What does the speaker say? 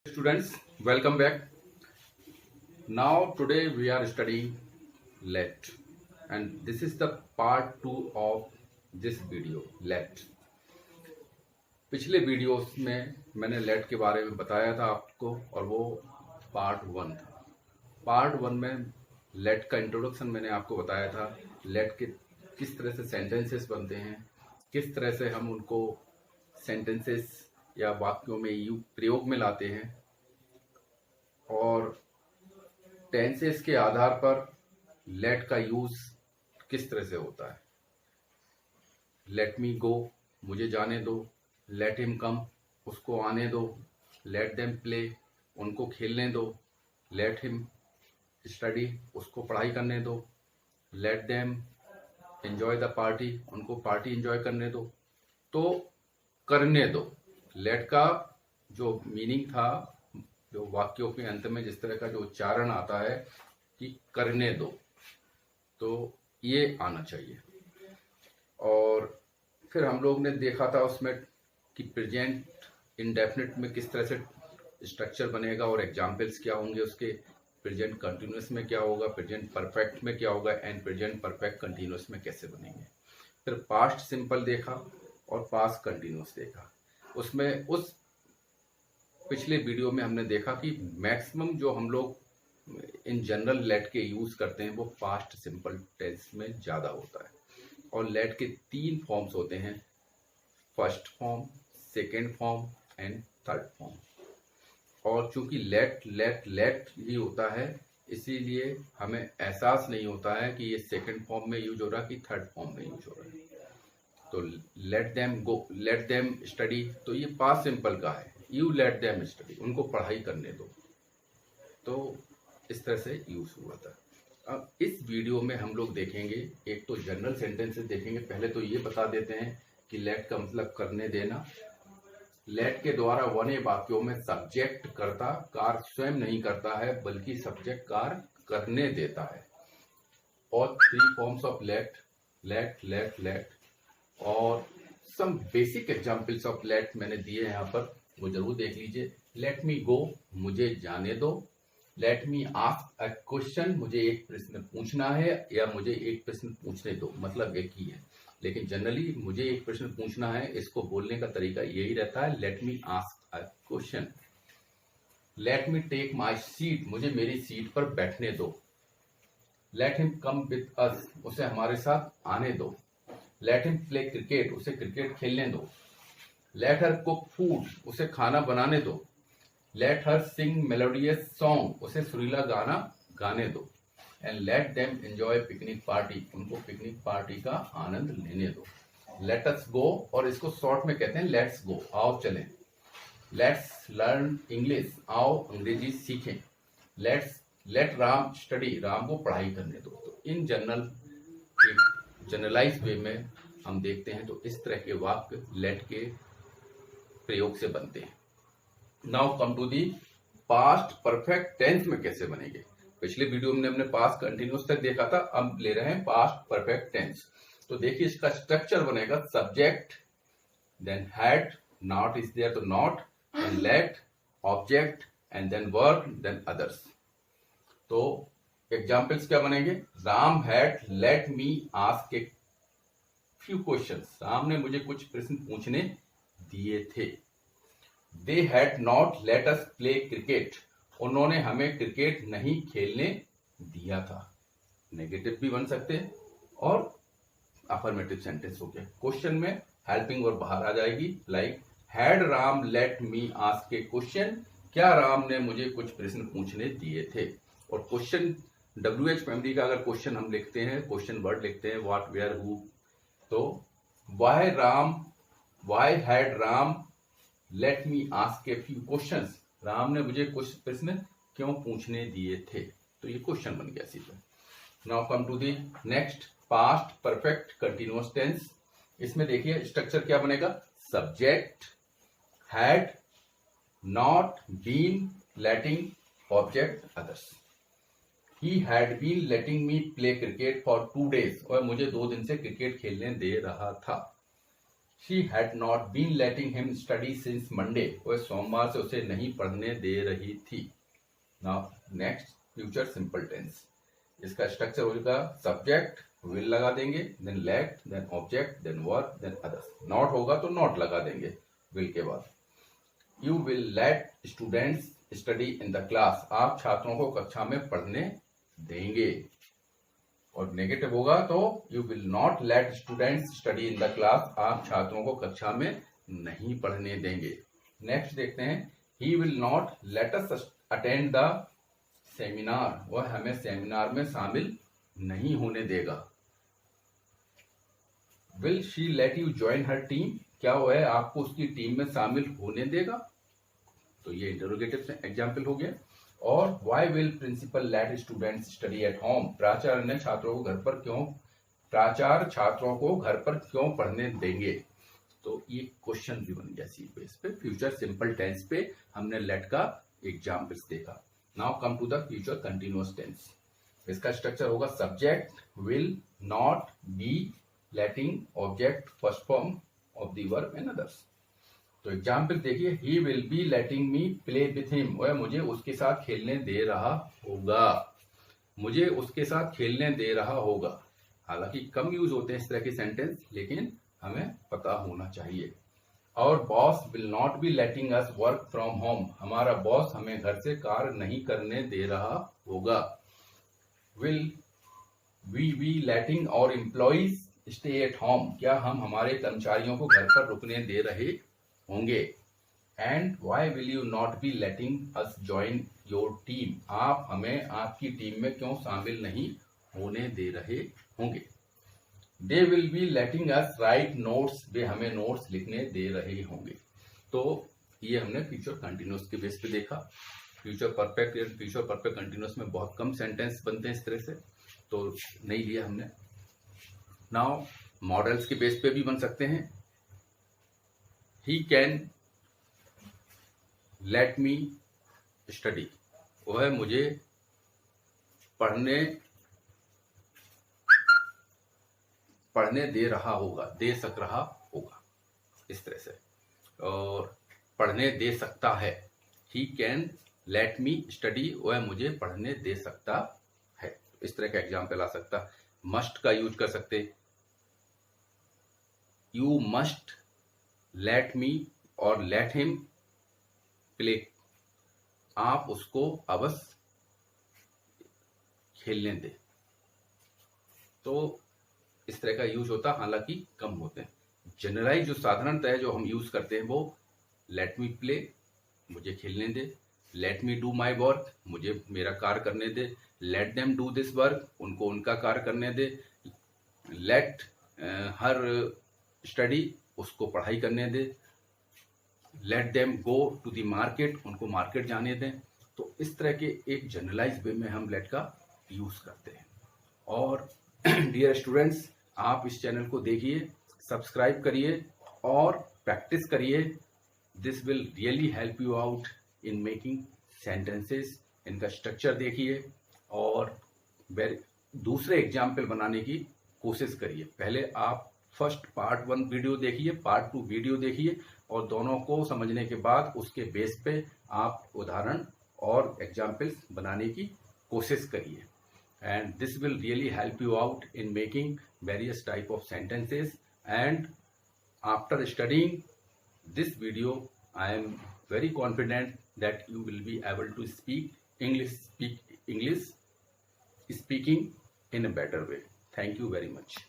Students, welcome back. Now today we are studying let, and this is the part 2 of this video let. पिछले videos में मैंने late के बारे में बताया था आपको और वो पार्ट 1 था। पार्ट 1 में लेट का इंट्रोडक्शन मैंने आपको बताया था। लेट के किस तरह से सेंटेंसेस बनते हैं, किस तरह से हम उनको सेंटेंसेस या वाक्यों में प्रयोग में लाते हैं और टेंसेस के आधार पर लेट का यूज किस तरह से होता है। लेट मी गो, मुझे जाने दो। लेट हिम कम, उसको आने दो। लेट देम प्ले, उनको खेलने दो। लेट हिम स्टडी, उसको पढ़ाई करने दो। Let them enjoy the party, उनको पार्टी एंजॉय करने दो। तो करने दो, लेट का जो मीनिंग था, जो वाक्यों के अंत में जिस तरह का जो उच्चारण आता है कि करने दो, तो ये आना चाहिए। और फिर हम लोग ने देखा था उसमें कि प्रेजेंट इंडेफिनिट में किस तरह से स्ट्रक्चर बनेगा और एग्जाम्पल्स क्या होंगे उसके। प्रेजेंट कंटिन्यूअस में क्या होगा, प्रेजेंट परफेक्ट में क्या होगा एंड प्रेजेंट परफेक्ट कंटिन्यूअस में कैसे बनेंगे। फिर पास्ट सिंपल देखा और पास्ट कंटिन्यूअस देखा। उसमें उस पिछले वीडियो में हमने देखा कि मैक्सिमम जो हम लोग इन जनरल लेट के यूज करते हैं वो पास्ट सिंपल टेंस में ज़्यादा होता है। और लेट के 3 फॉर्म्स होते हैं, first form, second form and third form. और चूंकि लेट लेट लेट ही होता है, इसीलिए हमें एहसास नहीं होता है कि ये सेकेंड फॉर्म में यूज हो रहा है कि थर्ड फॉर्म में यूज हो रहा है। तो लेट देम गो, लेट देम स्टडी, तो ये पास्ट सिंपल का है। यू लेट देम स्टडी, उनको पढ़ाई करने दो। तो इस तरह से यूज हुआ था। अब इस वीडियो में हम लोग देखेंगे, एक तो जनरल सेंटेंसेस देखेंगे। पहले तो ये बता देते हैं कि लेट का मतलब करने देना। लेट के द्वारा बने वाक्यों में सब्जेक्ट कर्ता कार्य स्वयं नहीं करता है, बल्कि सब्जेक्ट कार्य करने देता है। और 3 forms of let, let let let. और some basic examples of let मैंने दिए हैं यहाँ पर, वो जरूर देख लीजिए। लेट मी गो, मुझे जाने दो। Late me ask a question, मुझे एक प्रश्न पूछना है या मुझे एक प्रश्न पूछने दो, मतलब एक ही है। लेकिन जनरली मुझे एक प्रश्न पूछना है, इसको बोलने का तरीका यही रहता है, let me ask a question. Let me take my seat, मुझे मेरी सीट पर बैठने दो। Let him come with us, उसे हमारे साथ आने दो। लेट हिम प्ले क्रिकेट, उसे क्रिकेट खेलने दो। लेट हर कुक फूड, उसे खाना बनाने दो। लेट हर सिंग मेलोडियस सॉन्ग, उसे सुरीला गाना गाने दो। And let them enjoy picnic party, उनको पिकनिक पार्टी का आनंद लेने दो। लेट अस गो, और इसको शॉर्ट में कहते हैं लेट्स गो, आओ चलें। लेट्स लर्न इंग्लिश, आओ अंग्रेजी सीखें। लेट राम स्टडी, राम को पढ़ाई करने दो। तो इन जनरलाइज वे में हम देखते हैं तो इस तरह के वाक्य लेट के प्रयोग से बनते हैं। Now come to the past perfect tense में कैसे बनेंगे। पिछले वीडियो में हमने पास्ट कंटिन्यूअस तक देखा था, अब ले रहे हैं पास्ट परफेक्ट टेंस। तो देखिए इसका स्ट्रक्चर बनेगा subject, then had, not is there तो not, and let, object, and then verb, then others. तो एग्जाम्पल्स क्या बनेंगे। Ram had let me ask a few questions, Ram ने मुझे कुछ प्रश्न पूछने दिए थे। They had not let us play cricket, उन्होंने हमें क्रिकेट नहीं खेलने दिया था। नेगेटिव भी बन सकते हैं और अफर्मेटिव सेंटेंस हो गया। क्वेश्चन में हेल्पिंग वर्ब बाहर आ जाएगी, like had Ram let me ask A question, क्या राम ने मुझे कुछ प्रश्न पूछने दिए थे। और क्वेश्चन WH फैमिली का अगर क्वेश्चन हम लिखते हैं, क्वेश्चन वर्ड लिखते हैं, व्हाट, वेयर, हु, तो why had Ram let me ask a few questions, Ram ने मुझे कुछ प्रश्न क्यों पूछने दिए थे। तो ये क्वेश्चन बन गया सीधा। Now come to the next past perfect continuous tense. इसमें देखिए स्ट्रक्चर क्या बनेगा। Subject, had, not, been, letting, object, others. He had been letting me play cricket for 2 days, और मुझे 2 दिन से क्रिकेट खेलने दे रहा था। She had not been letting him study since Monday, वह सोमवार से उसे नहीं पढ़ने दे रही थी। Now next future simple tense, इसका स्ट्रक्चर होगा सब्जेक्ट विल लगा देंगे, then let, then object, then verb, then others. Not होगा तो नॉट लगा देंगे विल के बाद। You will let students study in the class, आप छात्रों को कक्षा में पढ़ने देंगे। और नेगेटिव होगा तो you will not let students study in the class, आप छात्रों को कक्षा में नहीं पढ़ने देंगे। नेक्स्ट देखते हैं, he will not let us attend the seminar, वह हमें सेमिनार में शामिल नहीं होने देगा। Will she let you join her team, क्या वह आपको उसकी टीम में शामिल होने देगा? तो ये इंटरोगेटिव एग्जाम्पल हो गया। और why will principal let students study at home, प्राचार्य छात्रों को घर पर क्यों पढ़ने देंगे? तो ये क्वेश्चन भी बन गया सी बेस पे। फ्यूचर सिंपल टेंस पे हमने लेट का एग्जाम्पल्स देखा। Now come to the future continuous tense, इसका स्ट्रक्चर होगा subject will not be letting object first form of the verb and others. तो एग्जाम्पल देखिए, he will be letting me play with him, वह मुझे उसके साथ खेलने दे रहा होगा, मुझे उसके साथ खेलने दे रहा होगा। हालांकि कम यूज होते हैं इस तरह के सेंटेंस, लेकिन हमें पता होना चाहिए। और boss will not be letting us work from home, हमारा बॉस हमें घर से कार्य नहीं करने दे रहा होगा। Will we be letting our employees stay at home, क्या हम हमारे कर्मचारियों को घर पर रुकने दे रहे होंगे। And why will you not be letting us join your team, आप हमें आपकी टीम में क्यों शामिल नहीं होने दे रहे होंगे। They will be letting us write notes, वे हमें नोट्स लिखने दे रहे होंगे। तो ये हमने फ्यूचर कंटिन्यूअस के बेस पे देखा। Future perfect and future perfect continuous में बहुत कम सेंटेंस बनते हैं इस तरह से, तो नहीं लिया हमने। नाउ मॉडल्स के बेस पे भी बन सकते हैं। He can let me study, वह मुझे पढ़ने दे रहा होगा, दे सक रहा होगा इस तरह से। और पढ़ने दे सकता है, he can let me study, वह मुझे पढ़ने दे सकता है। इस तरह का एग्जाम्पल आ सकता। मस्ट का यूज कर सकते, यू मस्ट लेट मी और लेट हिम प्ले, आप उसको अवश्य खेलने दे। तो इस तरह का यूज होता, हालांकि कम होते हैं। जनरलाइज जो साधारणतः जो हम यूज करते हैं वो लेट मी प्ले, मुझे खेलने दे, let me do my work, मुझे मेरा कार्य करने दे, let them do this work, उनको उनका कार्य करने दे, लेट हर स्टडी, उसको पढ़ाई करने दे, let them go to the market, उनको मार्केट जाने दें। तो इस तरह के एक जनरलाइज वे में हम लेट का यूज करते हैं। और डियर स्टूडेंट्स, आप इस चैनल को देखिए, सब्सक्राइब करिए और प्रैक्टिस करिए। This will really help you out in making sentences. इनका स्ट्रक्चर देखिए और दूसरे एग्जाम्पल बनाने की कोशिश करिए। पहले आप फर्स्ट पार्ट 1 वीडियो देखिए, पार्ट 2 वीडियो देखिए, और दोनों को समझने के बाद उसके बेस पे आप उदाहरण और एग्जाम्पल्स बनाने की कोशिश करिए। And this will really help you out in making various type of sentences. And after studying this video, I am very confident that you will be able to speak English speaking in a better way. Thank you very much.